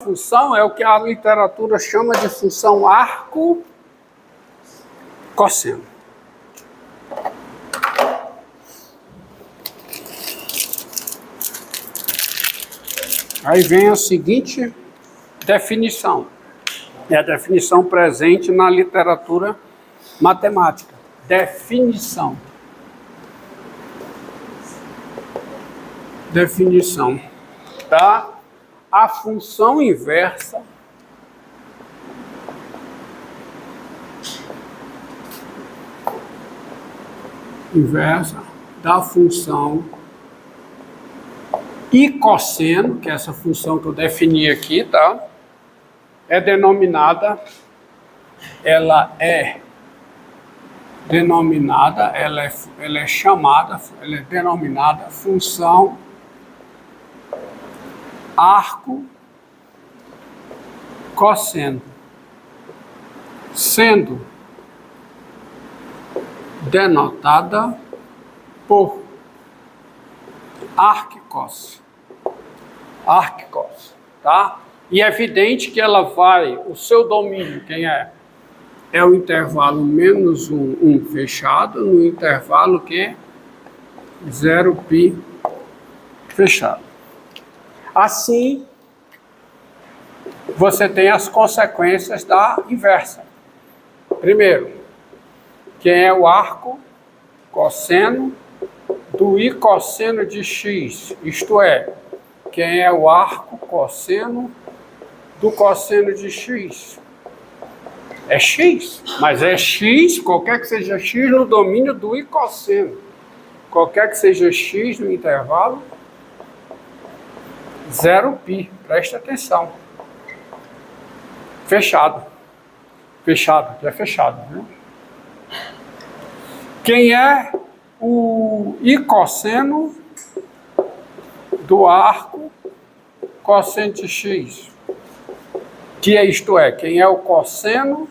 Função é o que a literatura chama de função arco-cosseno. Aí vem a seguinte definição. É a definição presente na literatura matemática. Definição. Definição. Tá? A função inversa da função e cosseno, que é essa função que eu defini aqui, tá? Ela é denominada função arco-cosseno, sendo denotada por arquicosse, tá? E é evidente que ela vai, o seu domínio, quem é? É o intervalo menos 1 fechado, no intervalo que 0π fechado. Assim, você tem as consequências da inversa. Primeiro, quem é o arco cosseno do I cosseno de x, isto é, quem é o arco cosseno do cosseno de x. É x, mas é x, qualquer que seja x, no domínio do I cosseno. Qualquer que seja x no intervalo 0π, preste atenção. Fechado, já é fechado, né? Quem é o I cosseno do arco cosseno de x? Que é isto é, quem é o cosseno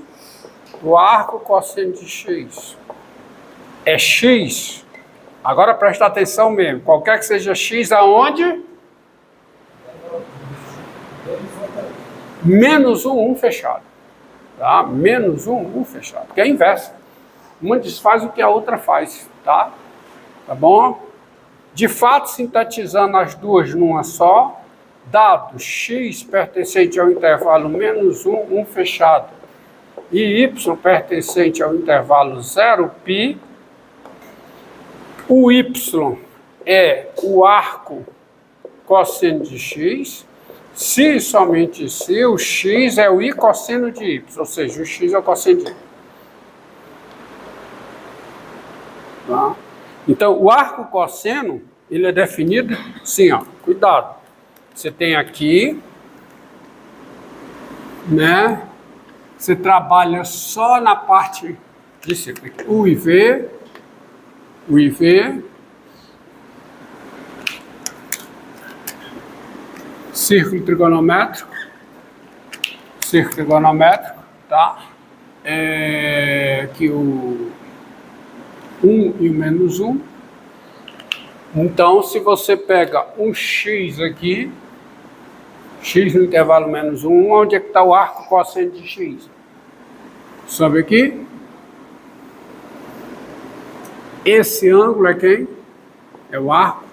do arco cosseno de x? É x. Agora presta atenção mesmo. Qualquer que seja x, aonde? Menos 1 fechado. Tá? Menos 1 fechado. Que é a inversa. Uma desfaz o que a outra faz. Tá? Tá bom? De fato, sintetizando as duas numa só, dado x pertencente ao intervalo menos 1 fechado, e y pertencente ao intervalo 0π, o y é o arco cosseno de x, se e somente se o x é o I cosseno de y, ou seja, o x é o cosseno de y. Tá? Então, o arco cosseno, ele é definido assim, ó, cuidado. Você tem aqui, né? Você trabalha só na parte de cima. O IV, círculo trigonométrico, tá? Que o 1 e o menos 1. Então, se você pega um x aqui, x no intervalo menos 1, onde é que está o arco cosseno de x? Sobe aqui. Esse ângulo é quem? É o arco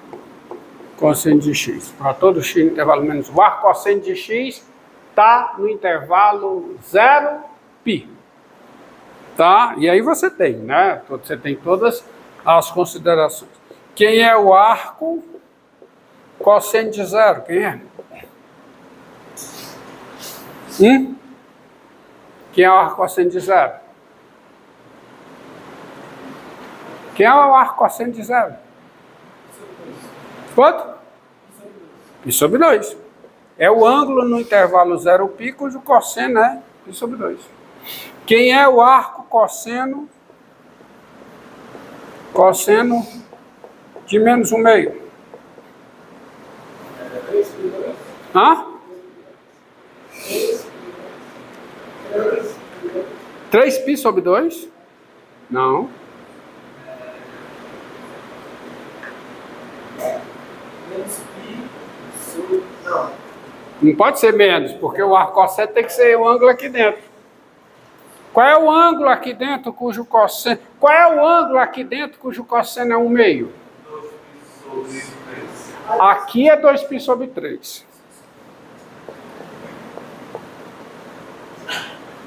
cosseno de x. Para todo x no intervalo menos 1, o arco cosseno de x está no intervalo 0π. Tá? E aí você tem, né? Você tem todas as considerações. Quem é o arco cosseno de 0? Quem é? Quem é o arco cosseno de 0? Quem é o arco cosseno de 0? Quanto? Π sobre 2. É o ângulo no intervalo 0π, cujo cosseno é π sobre 2. Quem é o arco cosseno de menos 1/2? 3π sobre 2? Não. Não pode ser menos, porque o arco cosseno tem que ser o ângulo aqui dentro. Qual é o ângulo aqui dentro cujo cosseno... Qual é o ângulo aqui dentro cujo cosseno é 1/2? Aqui é 2π/3.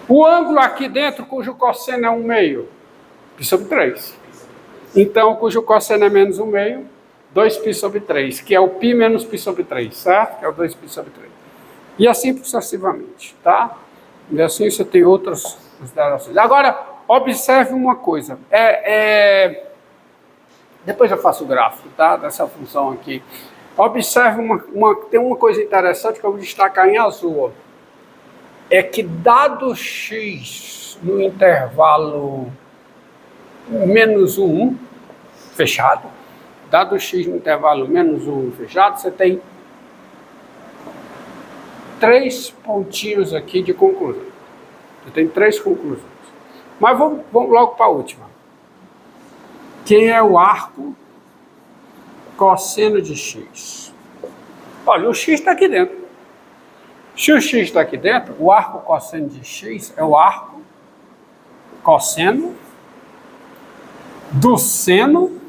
O ângulo aqui dentro cujo cosseno é 1/2? π/3. Então, cujo cosseno é menos 1/2, 2π/3, que é o π menos π/3, certo? Que é o 2π/3. E assim sucessivamente, tá? E assim você tem outras considerações. Agora, observe uma coisa. Depois eu faço o gráfico, tá? Dessa função aqui. Observe tem uma coisa interessante que eu vou destacar em azul. Ó. É que dado x no intervalo menos 1, fechado, dado x no intervalo menos 1 fechado, você tem 3 pontinhos aqui de conclusão. Você tem 3 conclusões. Mas vamos logo para a última. Quem é o arco cosseno de x? Olha, o x está aqui dentro. Se o x está aqui dentro, o arco cosseno de x é o arco cosseno do seno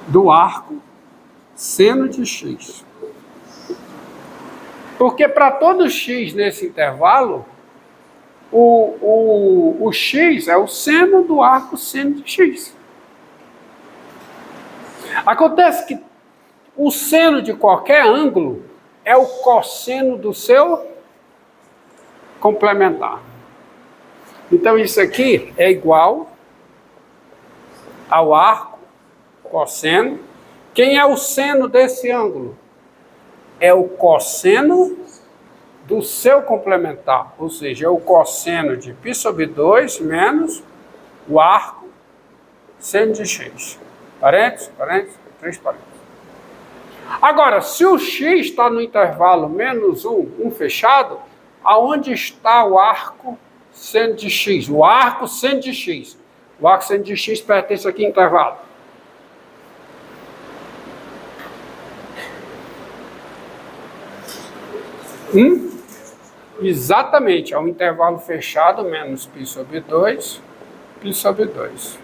do arco seno de x. Porque para todo x nesse intervalo, o x é o seno do arco seno de x. Acontece que o seno de qualquer ângulo é o cosseno do seu complementar. Então isso aqui é igual ao arco cosseno. Quem é o seno desse ângulo? É o cosseno do seu complementar, ou seja, é o cosseno de π/2 menos o arco seno de x. Parênteses, 3 parênteses. Agora, se o x está no intervalo menos 1 fechado, aonde está o arco seno de x? O arco seno de x. O arco seno de x pertence aqui ao intervalo. Exatamente, ao intervalo fechado menos π/2, π/2.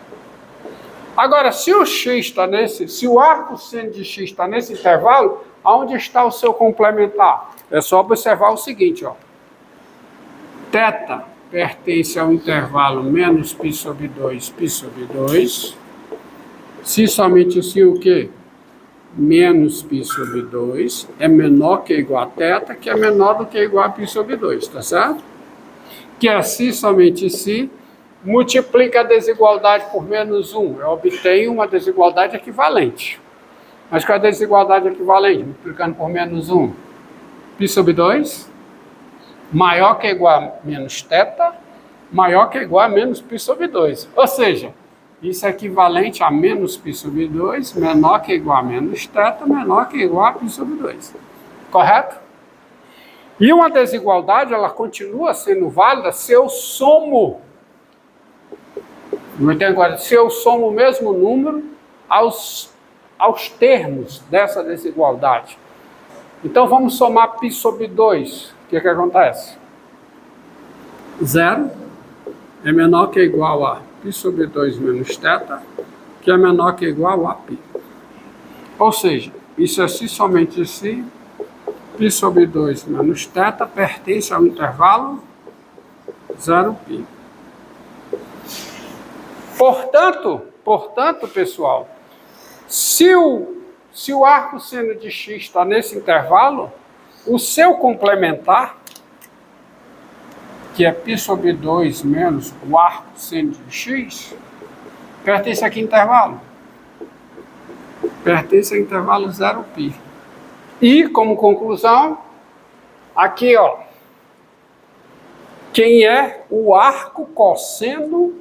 Agora, se o x está se o arco seno de x está nesse intervalo, aonde está o seu complementar? É só observar o seguinte, ó. Θ pertence ao intervalo menos π/2, π/2. Se somente se o quê? Menos π/2 é menor que ou igual a θ, que é menor do que ou igual a π/2, tá certo? Que é se somente se multiplica a desigualdade por menos 1, eu obtenho uma desigualdade equivalente. Mas qual é a desigualdade equivalente? Multiplicando por menos 1, π/2 maior que ou igual a menos θ, maior que ou igual a menos π/2. Ou seja, isso é equivalente a menos π/2, menor que ou igual a menos θ, menor que ou igual a π/2. Correto? E uma desigualdade, ela continua sendo válida se eu somo. Não entendo agora? Se eu somo o mesmo número aos termos dessa desigualdade. Então vamos somar π/2. O que acontece? 0 é menor que ou igual a π/2 menos θ, que é menor que ou igual a π. Ou seja, isso é se somente se π/2 menos θ pertence ao intervalo 0π. Portanto, pessoal, se o arco seno de x está nesse intervalo, o seu complementar, que é π/2 menos o arco seno de x, pertence a que intervalo? Pertence ao intervalo 0π. E, como conclusão, aqui, ó, quem é o arco cosseno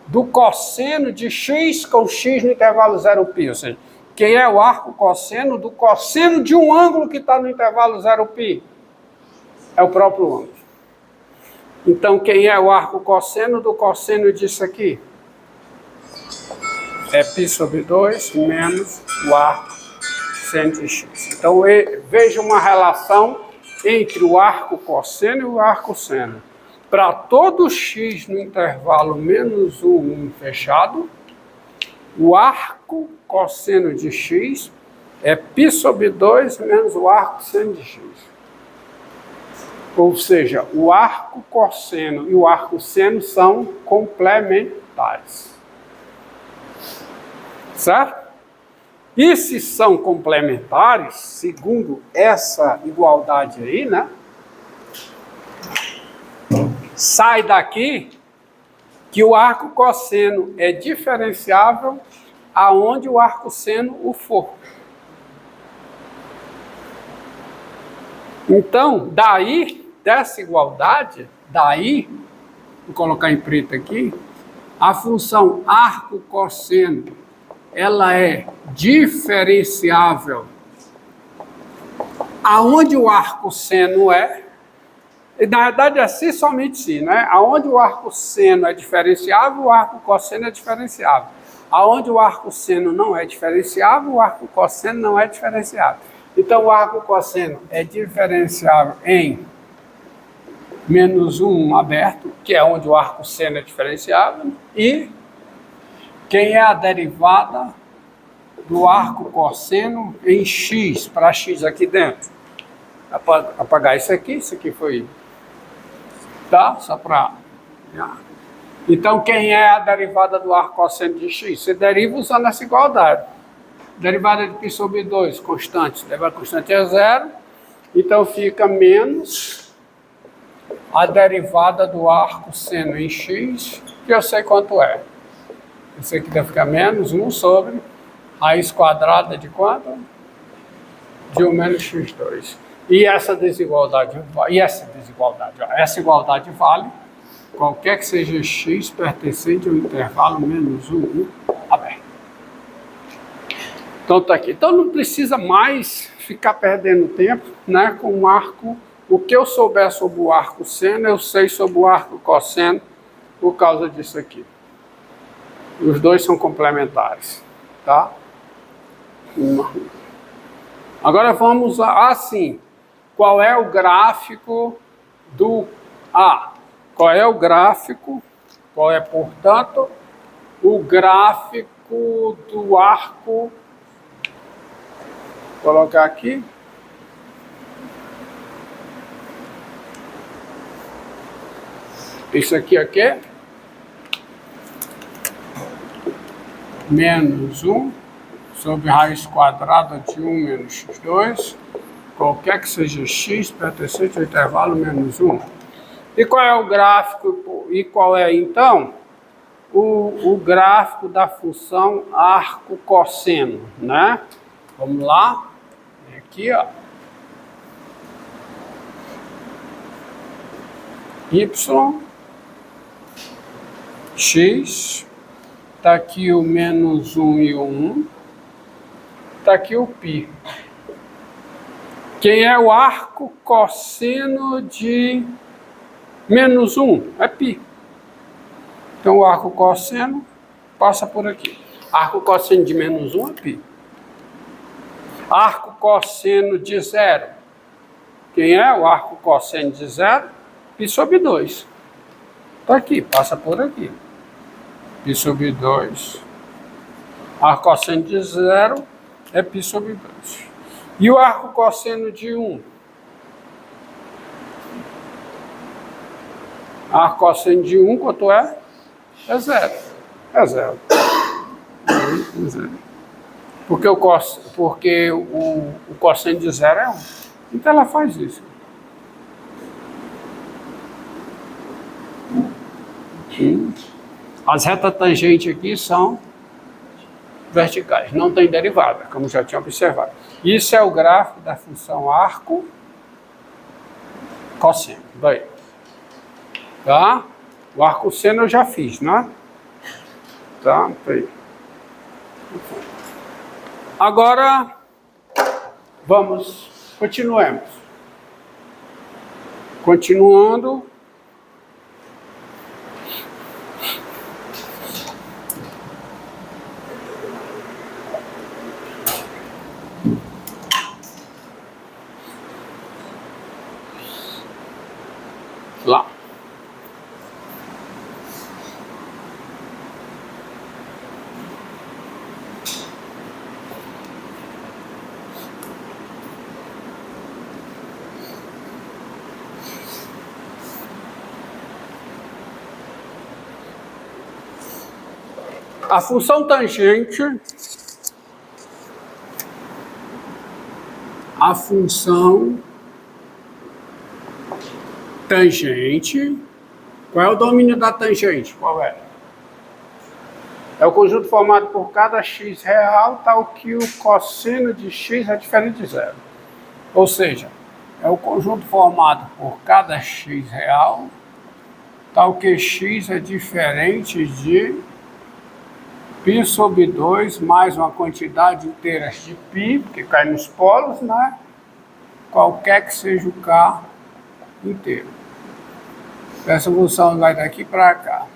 do cosseno de x com x no intervalo 0π, ou seja, quem é o arco cosseno do cosseno de um ângulo que está no intervalo 0π? É o próprio ângulo. Então, quem é o arco cosseno do cosseno disso aqui? É π/2 menos o arco seno de x. Então, veja uma relação entre o arco cosseno e o arco seno. Para todo x no intervalo menos 1 fechado, o arco cosseno de x é π sobre 2 menos o arco seno de x. Ou seja, o arco cosseno e o arco seno são complementares. Certo? E se são complementares, segundo essa igualdade aí, né? Sai daqui que o arco cosseno é diferenciável aonde o arco seno o for. Então, daí, dessa igualdade, daí, vou colocar em preto aqui, a função arco cosseno, ela é diferenciável aonde o arco seno é, e na verdade é assim, somente sim, né? Aonde o arco seno é diferenciável, o arco cosseno é diferenciável. Aonde o arco seno não é diferenciável, o arco cosseno não é diferenciável. Então, o arco cosseno é diferenciável em menos 1 aberto, que é onde o arco seno é diferenciável, e quem é a derivada do arco cosseno em x, para x aqui dentro. Apagar isso aqui foi, tá? Só para... Então, quem é a derivada do arco cosseno de x? Você deriva usando essa igualdade. Derivada de π sobre 2, constante. Derivada constante é 0. Então, fica menos a derivada do arco seno em x, que eu sei quanto é. Isso aqui deve ficar menos 1 sobre raiz quadrada de quanto? De 1 menos x2. E essa desigualdade, essa igualdade vale qualquer que seja x pertencente ao intervalo menos 1 aberto. Então tá aqui. Então não precisa mais ficar perdendo tempo, né, com o arco. O que eu souber sobre o arco seno, eu sei sobre o arco cosseno por causa disso aqui. Os dois são complementares, tá? Agora vamos assim. Qual é o gráfico do A? Qual é o gráfico? Qual é, portanto, o gráfico do arco? Vou colocar aqui. Isso aqui é o quê? Menos 1 sobre raiz quadrada de 1 menos x2. Qualquer que seja x pertencente ao intervalo menos 1. E qual é o gráfico? E qual é, então, o gráfico da função arco cosseno, né? Vamos lá. Aqui, ó. Y, x, está aqui o menos 1 e o 1, está aqui o π. Quem é o arco cosseno de menos 1? É π. Então, o arco cosseno passa por aqui. Arco cosseno de menos 1 é π. Arco cosseno de 0. Quem é o arco cosseno de 0? π sobre 2. Está aqui, passa por aqui. π sobre 2. Arco cosseno de 0 é π sobre 2. E o arco cosseno de 1? Arco cosseno de 1, quanto é? É 0. É 0. É 0. Porque o cosseno de 0 é 1. Então ela faz isso. As retas tangentes aqui são verticais, não tem derivada, como já tinha observado. Isso é o gráfico da função arco cosseno. Daí. Tá? O arco seno eu já fiz, né? Tá? Aí. Agora, continuemos. Continuando. lá. A função tangente, qual é o domínio da tangente? Qual é? É o conjunto formado por cada x real, tal que o cosseno de x é diferente de zero. Ou seja, é o conjunto formado por cada x real, tal que x é diferente de π sobre 2 mais uma quantidade inteira de π, que cai nos polos, né? Qualquer que seja o k inteiro. Essa função vai daqui para cá.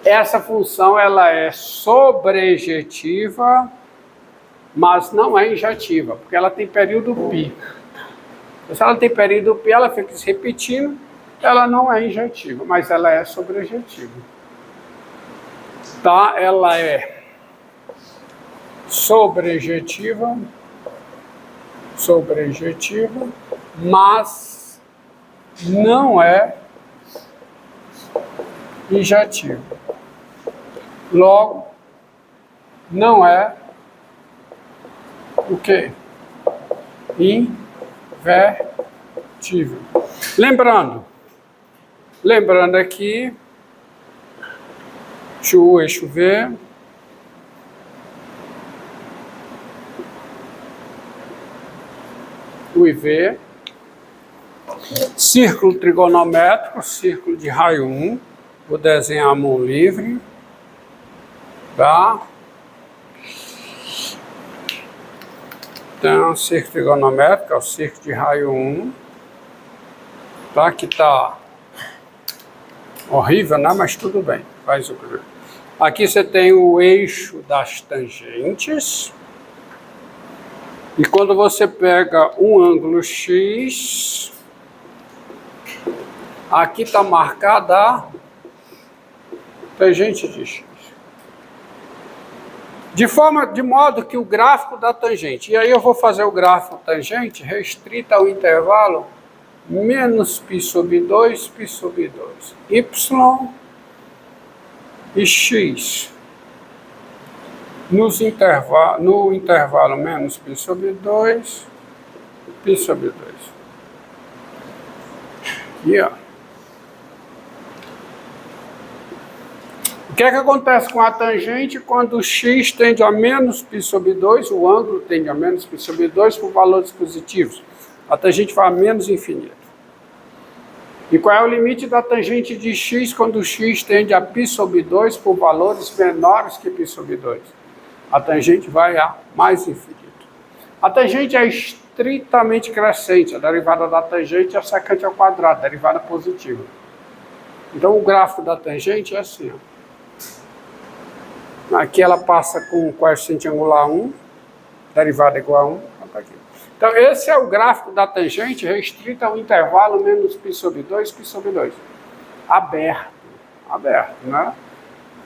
Essa função ela é sobrejetiva, mas não é injetiva, porque ela tem período π. Se ela tem período π, ela fica se repetindo, ela não é injetiva, mas ela é sobrejetiva. Tá? Ela é sobrejetiva, mas não é injetiva. Logo, não é o quê? Invertível. Lembrando aqui, eixo V, o IV, círculo trigonométrico, círculo de raio 1, vou desenhar a mão livre, tá? Então, círculo trigonométrico, é o círculo de raio 1, tá? Aqui tá horrível, né? Mas tudo bem, faz o que. Aqui você tem o eixo das tangentes. E quando você pega um ângulo X, aqui está marcada a tangente de X. De modo que o gráfico da tangente, e aí eu vou fazer o gráfico tangente restrito ao intervalo menos π sobre 2, π sobre 2, y e x. No intervalo menos π sobre 2, π sobre 2. Aqui, ó. O que é que acontece com a tangente quando o x tende a menos π sobre 2, o ângulo tende a menos π sobre 2 por valores positivos? A tangente vai a menos infinito. E qual é o limite da tangente de x quando x tende a π sobre 2 por valores menores que π sobre 2? A tangente vai a mais infinito. A tangente é estritamente crescente, a derivada da tangente é secante ao quadrado, derivada positiva. Então o gráfico da tangente é assim, ó. Aqui ela passa com coeficiente angular 1, derivada igual a 1, aqui. Então esse é o gráfico da tangente restrito ao intervalo menos π sobre 2, π sobre 2. Aberto, né?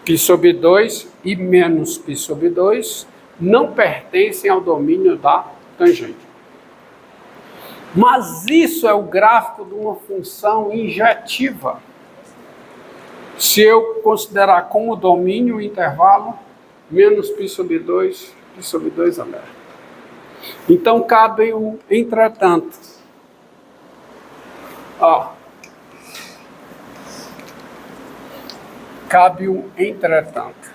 π sobre 2 e menos π sobre 2 não pertencem ao domínio da tangente. Mas isso é o gráfico de uma função injetiva. Se eu considerar como domínio o intervalo menos π sobre 2, π sobre 2 aberto. Então cabe um entretanto. Ó. Cabe um entretanto.